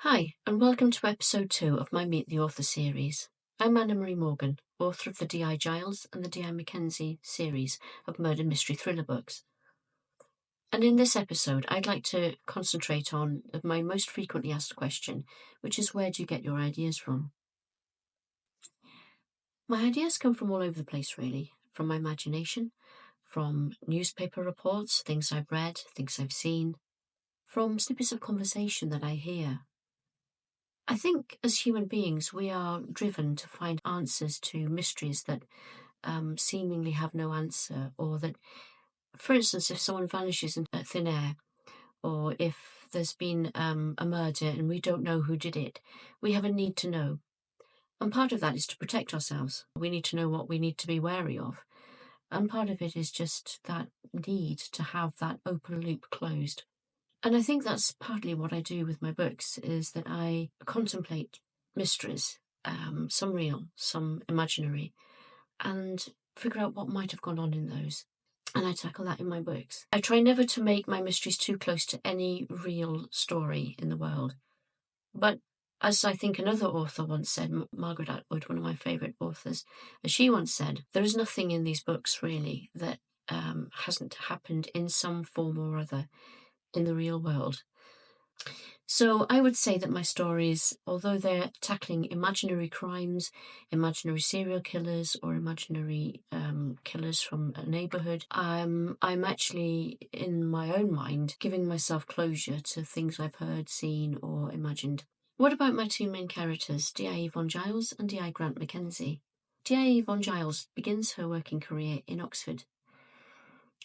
Hi, and welcome to episode 2 of my Meet the Author series. I'm Anna Marie Morgan, author of the D.I. Giles and the D.I. Mackenzie series of murder mystery thriller books. And in this episode, I'd like to concentrate on my most frequently asked question, which is, where do you get your ideas from? My ideas come from all over the place, really, from my imagination, from newspaper reports, things I've read, things I've seen, from snippets of conversation that I hear. I think as human beings, we are driven to find answers to mysteries that seemingly have no answer, or that, for instance, if someone vanishes in thin air, or if there's been a murder and we don't know who did it, we have a need to know. And part of that is to protect ourselves. We need to know what we need to be wary of. And part of it is just that need to have that open loop closed. And I think that's partly what I do with my books, is that I contemplate mysteries, some real, some imaginary, and figure out what might have gone on in those. And I tackle that in my books. I try never to make my mysteries too close to any real story in the world. But as I think another author once said, Margaret Atwood, one of my favourite authors, as she once said, there is nothing in these books really that hasn't happened in some form or other in the real world. So I would say that my stories, although they're tackling imaginary crimes, imaginary serial killers, or imaginary killers from a neighbourhood, I'm actually, in my own mind, giving myself closure to things I've heard, seen, or imagined. What about my two main characters, D.I. Yvonne Giles and D.I. Grant Mackenzie? D.I. Yvonne Giles begins her working career in Oxford,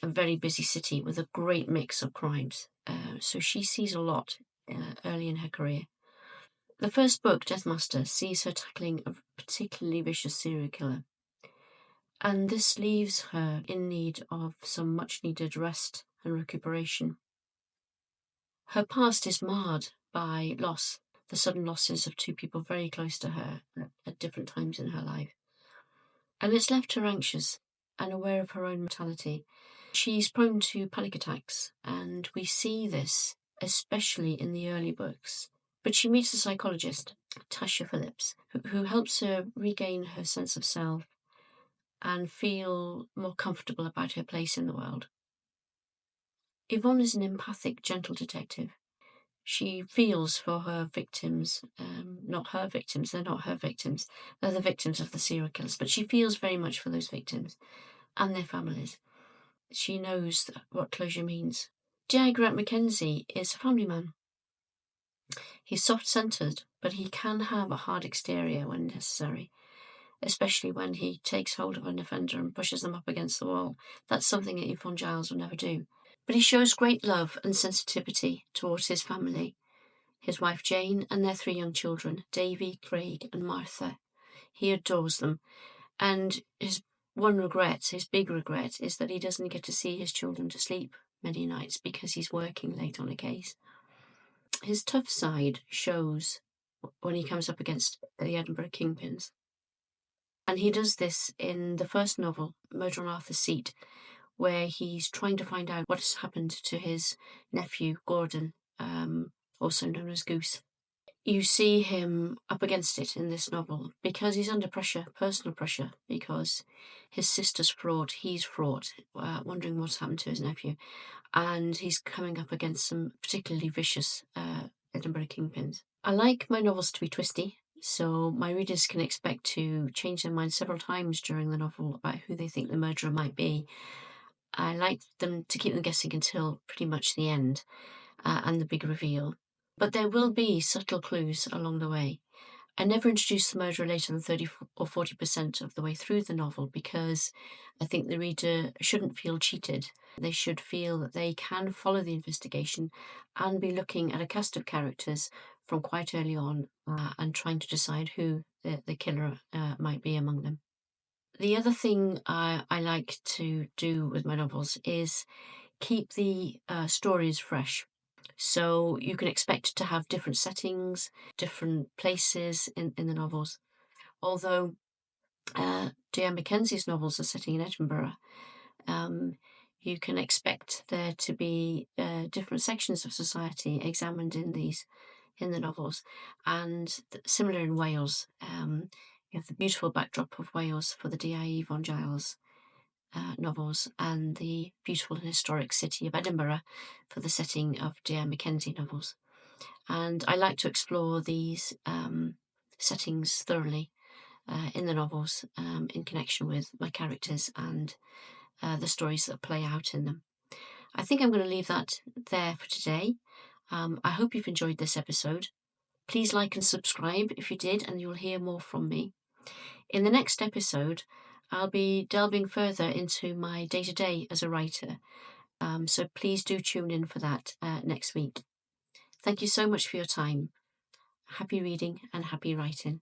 a very busy city with a great mix of crimes. So she sees a lot early in her career. The first book, Deathmaster, sees her tackling a particularly vicious serial killer. And this leaves her in need of some much needed rest and recuperation. Her past is marred by loss, the sudden losses of two people very close to her at different times in her life. And it's left her anxious and aware of her own mortality. She's prone to panic attacks, and we see this especially in the early books. But she meets a psychologist, Tasha Phillips, who helps her regain her sense of self and feel more comfortable about her place in the world. Yvonne is an empathic, gentle detective. She feels for her victims, not her victims, they're not her victims, they're the victims of the serial killers, but she feels very much for those victims and their families. She knows what closure means. D.I. Grant Mackenzie is a family man. He's soft-centred, but he can have a hard exterior when necessary, especially when he takes hold of an offender and pushes them up against the wall. That's something that Yvonne Giles will never do. But he shows great love and sensitivity towards his family, his wife Jane and their 3 young children, Davy, Craig and Martha. He adores them, and his big regret, is that he doesn't get to see his children to sleep many nights because he's working late on a case. His tough side shows when he comes up against the Edinburgh kingpins. And he does this in the first novel, Murder on Arthur's Seat, where he's trying to find out what has happened to his nephew, Gordon, also known as Goose. You see him up against it in this novel because he's under pressure, personal pressure, because his sister's fraught, he's fraught, wondering what's happened to his nephew. And he's coming up against some particularly vicious Edinburgh kingpins. I like my novels to be twisty, so my readers can expect to change their mind several times during the novel about who they think the murderer might be. I like them to keep them guessing until pretty much the end and the big reveal. But there will be subtle clues along the way. I never introduce the murderer later than 30 or 40% of the way through the novel because I think the reader shouldn't feel cheated. They should feel that they can follow the investigation and be looking at a cast of characters from quite early on and trying to decide who the killer might be among them. The other thing I like to do with my novels is keep the stories fresh. So you can expect to have different settings, different places in the novels. Although D.I. Mackenzie's novels are setting in Edinburgh, you can expect there to be different sections of society examined in these in the novels. And similar in Wales, you have the beautiful backdrop of Wales for the D.I.E. Vaughan Giles novels, and the beautiful and historic city of Edinburgh for the setting of D.I. Mackenzie novels. And I like to explore these settings thoroughly in the novels in connection with my characters and the stories that play out in them. I think I'm going to leave that there for today. I hope you've enjoyed this episode. Please like and subscribe if you did, and you'll hear more from me. In the next episode, I'll be delving further into my day-to-day as a writer. So please do tune in for that next week. Thank you so much for your time. Happy reading and happy writing.